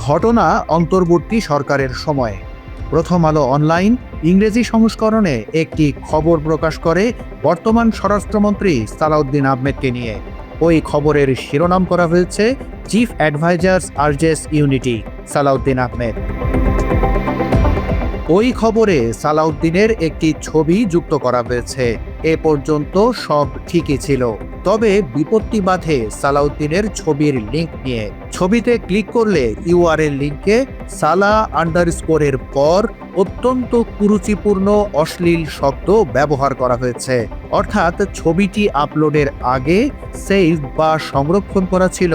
ঘটনা অন্তর্বর্তী সরকারের সময়ে প্রথম আলো অনলাইন ইংরেজি সংস্করণে একটি খবর প্রকাশ করে বর্তমান স্বরাষ্ট্রমন্ত্রী সালাউদ্দিন আহমেদকে নিয়ে। ওই খবরের শিরোনাম করা হয়েছে chief adviser's urges unity Salahuddin Ahmed. ওই খবরে সালাউদ্দিনের একটি ছবি যুক্ত করা হয়েছে। এ পর্যন্ত সব ঠিকই ছিল, তবে বিপত্তি বাধে সালাউদ্দিনের ছবির লিঙ্ক নিয়ে। ছবিতে ক্লিক করলে ইউআরএল লিঙ্কে সালা আন্ডারস্কোরের পর অত্যন্ত কুরুচিপূর্ণ অশ্লীল শব্দ ব্যবহার করা হয়েছে। অর্থাৎ ছবিটি আপলোডের আগে সেভ বা সংরক্ষণ করা ছিল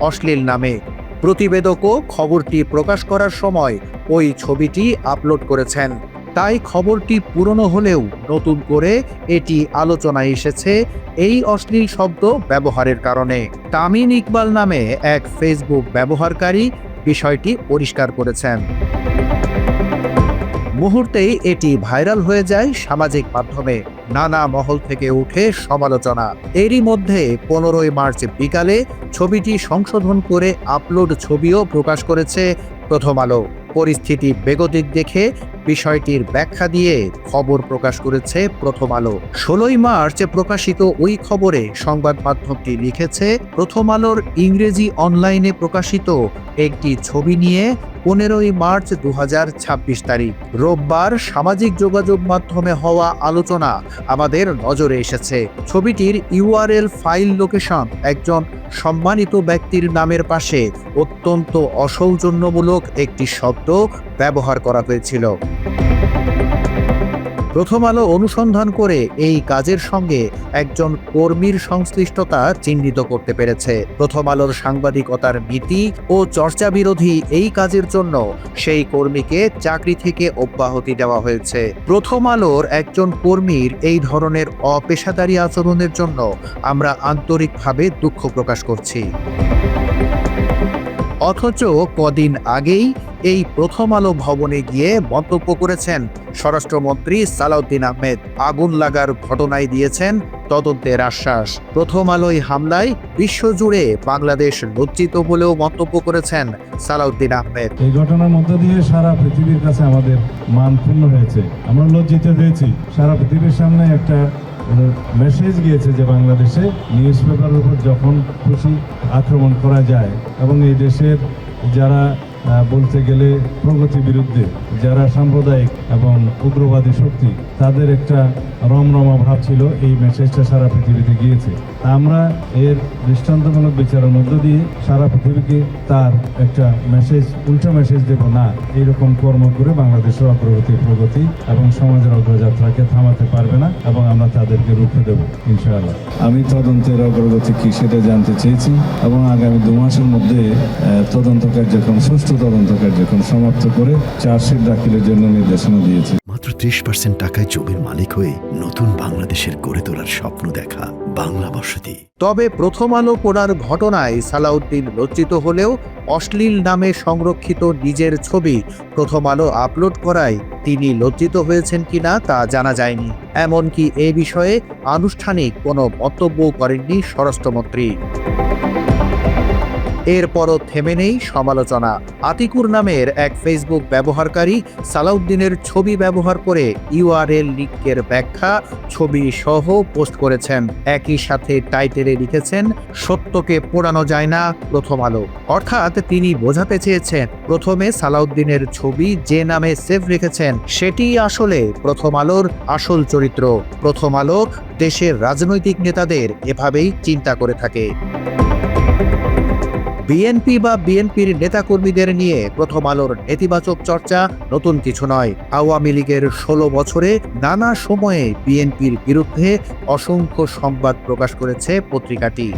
অশ্লীল নামে। প্রতিবেদকও খবরটি প্রকাশ করার সময় ওই ছবিটি আপলোড করেছেন। তাই খবরটি পুরনো হলেও নতুন করে এটি আলোচনায় এসেছে এই অশ্লীল শব্দ ব্যবহারের কারণে। তামিন ইকবাল নামে এক ফেসবুক ব্যবহারকারী বিষয়টি পরিষ্কার করেছেন। মুহূর্তেই এটি ভাইরাল হয়ে যায় সামাজিক মাধ্যমে। নানা মহল থেকে উঠে সমালোচনা। এরই মধ্যে 15 মার্চ বিকালে ছবিটি সংশোধন করে আপলোড ছবিও প্রকাশ করেছে প্রথম আলো। পরিস্থিতি বেগতিক দেখে বিষয়টির ব্যাখ্যা দিয়ে খবর প্রকাশ করেছে প্রথম আলো। 16 মার্চ প্রকাশিত ওই খবরে সংবাদ মাধ্যমটি লিখেছে, প্রথম আলোর ইংরেজি অনলাইনে প্রকাশিত একটি ছবি নিয়ে 15 মার্চ 2026 তারিখ রোববার সামাজিক যোগাযোগ মাধ্যমে হওয়া আলোচনা আমাদের নজরে এসেছে। ছবিটির ইউআরএল ফাইল লোকেশন একজন সম্মানিত ব্যক্তির নামের পাশে অত্যন্ত অসৌজন্যমূলক একটি শব্দ ব্যবহার করা হয়েছিল। প্রথম আলো অনুসন্ধান করে এই কাজের সঙ্গে একজন কর্মীর সংশ্লিষ্টতা চিহ্নিত করতে পেরেছে। প্রথম আলোর সাংবাদিকতার নীতি ও চর্চা বিরোধী এই কাজের জন্য সেই কর্মীকে চাকরি থেকে অব্যাহতি দেওয়া হয়েছে। প্রথম আলোর একজন কর্মীর এই ধরনের অপেশাদারী আচরণের জন্য আমরা আন্তরিকভাবে দুঃখ প্রকাশ করছি। অথচ কদিন আগেই এই প্রথম আলো ভবনে গিয়ে মন্তব্য করেছেন স্বরাষ্ট্রমন্ত্রী সালাউদ্দিন আহমেদ। আগুন লাগার ঘটনায় দিয়েছেন তদন্তের আশ্বাস। প্রথম আলোয় হামলায় বিশ্বজুড়ে বাংলাদেশ লজ্জিত বলেও মন্তব্য করেছেন সালাউদ্দিন আহমেদ। এই ঘটনার মধ্য দিয়ে সারা পৃথিবীর কাছে আমাদের মান ক্ষুণ্ণ হয়েছে, আমরা লজ্জিত হয়েছি। সারা পৃথিবীর সামনে একটা মেসেজ গিয়েছে যে বাংলাদেশে নিউজ পেপারের উপর যখন খুশি আক্রমণ করা যায় এবং এই দেশের যারা বলতে গেলে প্রগতি বিরুদ্ধে, যারা সাম্প্রদায়িক এবং উগ্রবাদী শক্তি, তাদের একটা রমরমা ভাব ছিল। এই মেসেজটা সারা পৃথিবীতে গিয়েছে। আমরা এর দৃষ্টান্তমূলক বিচারের মধ্য দিয়ে সারা পৃথিবীকে তার একটা মেসেজ, উল্টো মেসেজ দেব না। এইরকম কর্ম করে বাংলাদেশের অগ্রগতি, প্রগতি এবং সমাজের অগ্রযাত্রাকে থামাতে পারবে না এবং আমরা তাদেরকে রুখে দেব ইনশাআল্লাহ। আমি তদন্তের অগ্রগতি কি সেটা জানতে চেয়েছি এবং আগামী 2 মাসের মধ্যে তদন্ত কার্যক্রম, সুষ্ঠু তদন্ত কার্যক্রম সমাপ্ত করে চার্জশিট দাখিলের জন্য নির্দেশনা দিয়েছি। মাত্র 30% টাকায় জমির মালিক হয়ে নতুন বাংলাদেশের গড়ে তোলার স্বপ্ন দেখা বাংলা বসতি। তবে প্রথম আলো পড়ার ঘটনায় সালাউদ্দিন লজ্জিত হলেও অশ্লীল নামে সংরক্ষিত নিজের ছবি প্রথম আলো আপলোড করায় তিনি লজ্জিত হয়েছেন কিনা তা জানা যায়নি। এমনকি এ বিষয়ে আনুষ্ঠানিক কোনো মন্তব্য করেননি স্বরাষ্ট্রমন্ত্রী। এরপরও থেমে নেই সমালোচনা। আতিকুর নামের এক ফেসবুক ব্যবহারকারী সালাউদ্দিনের ছবি ব্যবহার করে ইউআরএল লিঙ্কের ব্যাখ্যা ছবি সহ পোস্ট করেছেন। একই সাথে টাইটেলে লিখেছেন, সত্যকে পোড়ানো যায় না প্রথম আলো। অর্থাৎ তিনি বোঝাতে চেয়েছেন প্রথমে সালাউদ্দিনের ছবি যে নামে সেভ রেখেছেন সেটিই আসলে প্রথম আলোর আসল চরিত্র। প্রথম আলো দেশের রাজনৈতিক নেতাদের এভাবেই চিন্তা করে থাকে। বিএনপি বা বিএনপির নেতাকর্মীদের নিয়ে প্রথম আলোর নেতিবাচক চর্চা নতুন কিছু নয়। আওয়ামী লীগের 16 বছরে নানা সময়ে বিএনপির বিরুদ্ধে অসংখ্য সংবাদ প্রকাশ করেছে পত্রিকাটি।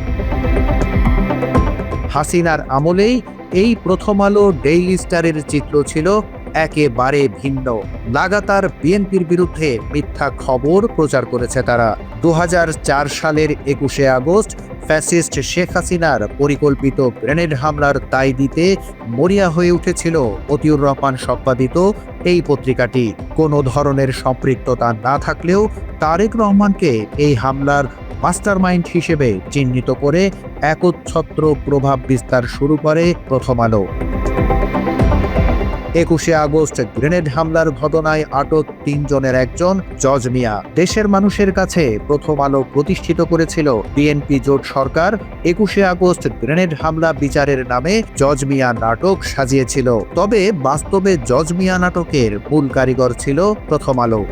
হাসিনার আমলেই এই প্রথম আলো ডেইলি স্টারের চিত্র ছিল একেবারে ভিন্ন। লাগাতার বিএনপির বিরুদ্ধে মিথ্যা খবর প্রচার করেছে তারা। 2004 সালের 21শে আগস্ট ফ্যাসিস্ট শেখ হাসিনার পরিকল্পিত গ্রেনেড হামলার দায় দিতে মরিয়া হয়ে উঠেছিল মতিউর রহমান সম্পাদিত এই পত্রিকাটি। কোনো ধরনের সম্পৃক্ততা না থাকলেও তারেক রহমানকে এই হামলার মাস্টারমাইন্ড হিসেবে চিহ্নিত করে একচ্ছত্র প্রভাব বিস্তার শুরু করে প্রথম আলো। 21শে আগস্ট গ্রেনেড হামলার ঘটনায় আটক 3 জনের একজন জজ মিয়া। দেশের মানুষের কাছে প্রথম আলো প্রতিষ্ঠিত করেছিল বিএনপি জোট সরকার 21শে আগস্ট গ্রেনেড হামলা বিচারের নামে জজ মিয়া নাটক সাজিয়েছিল। তবে বাস্তবে জজ মিয়া নাটকের মূল কারিগর ছিল প্রথম আলো।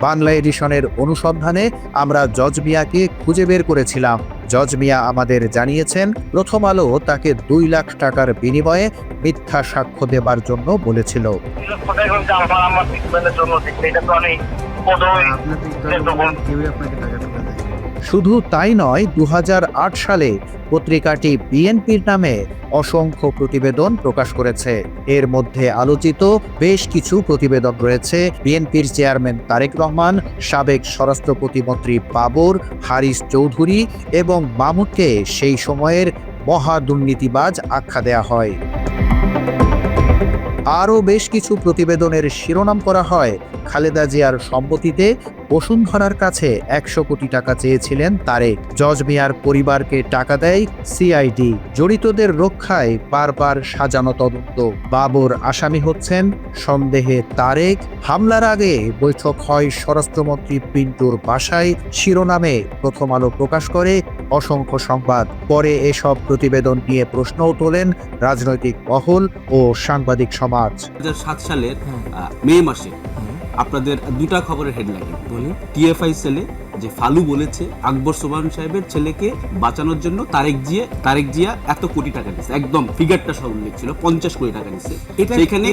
বাংলা এডিশনের অনুসন্ধানে আমরা জজ মিয়াকে খুঁজে বের করেছিলাম। জজ মিয়া আমাদের জানিয়েছেন প্রথম আলো তাকে 2 লাখ টাকার বিনিময়ে মিথ্যা সাক্ষ্য দেবার জন্য বলেছিল। শুধু তাই নয়, 2008 সালে পত্রিকাটি বিএনপির নামে অসংখ্য প্রতিবেদন প্রকাশ করেছে। এর মধ্যে আলোচিত বেশ কিছু প্রতিবেদন রয়েছে বিএনপির চেয়ারম্যান তারেক রহমান, সাবেক স্বরাষ্ট্র প্রতিমন্ত্রী বাবর, হারিস চৌধুরী এবং মামুনকে সেই সময়ের মহা দুর্নীতিবাজ আখ্যা দেয়া হয়। আরও বেশ কিছু প্রতিবেদনের শিরোনাম করা হয় খালেদা জিয়ার সম্পত্তিতে বসুন্ধরার কাছে 100 কোটি টাকা চেয়েছিলেন তারেক। জজ মিয়ার পরিবারকে টাকা দেয় সিআইডি। জড়িতদের রক্ষায় বারবার সাজানো তদন্ত। বাবর আসামি হচ্ছেন সন্দেহে তারেক। হামলার আগে বৈঠক হয় স্বরাষ্ট্রমন্ত্রী পিন্টুর বাসায় শিরোনামে প্রথম আলো প্রকাশ করে অসংখ্য সংবাদ। পরে এসব প্রতিবেদন নিয়ে প্রশ্নও তোলেন রাজনৈতিক মহল ও সাংবাদিক সমাজ। 2007 সালের মে মাসে আপনাদের দুটা খবরের হেডলাইন বলি। টিএফআই সেলে যে ফালু বলেছে আকবর সোবহান সাহেবের ছেলেকে বাঁচানোর জন্য তারেক জিয়া এত কোটি টাকা দিয়েছে, একদম ফিগারটা সব উল্লেখ ছিল, 50 কোটি টাকা দিয়েছে। সেখানে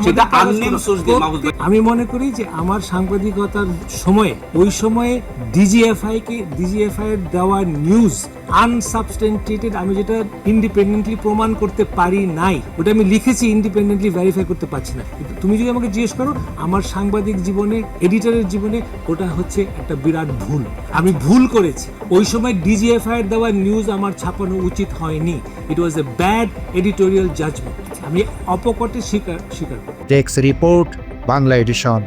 সেটা আননেম সোর্স দিয়ে মাহফুজ ভাই। আমি মনে করি যে আমার সাংবাদিকতার সময়ে ওই সময়ে ডিজিএফআই এর দেওয়া নিউজ আনসাবস্টেন্টিয়েটেড, আমি যেটা ইন্ডিপেন্ডেন্টলি প্রমাণ করতে পারি নাই, ওটা আমি লিখেছি, ইন্ডিপেন্ডেন্টলি ভেরিফাই করতে পারছি না। তুমি যদি আমাকে জিজ্ঞেস করো আমার সাংবাদিক জীবনে, এডিটরের জীবনে, ওটা হচ্ছে একটা বিরাট ভুল। আমি ভুল করেছি। ওই সময় ডিজিএফআই এর দেওয়া নিউজ আমার ছাপানো উচিত হয়নি। It was a bad editorial judgement. আমি অপকটে স্বীকার করি। Desk report, Bangla addition.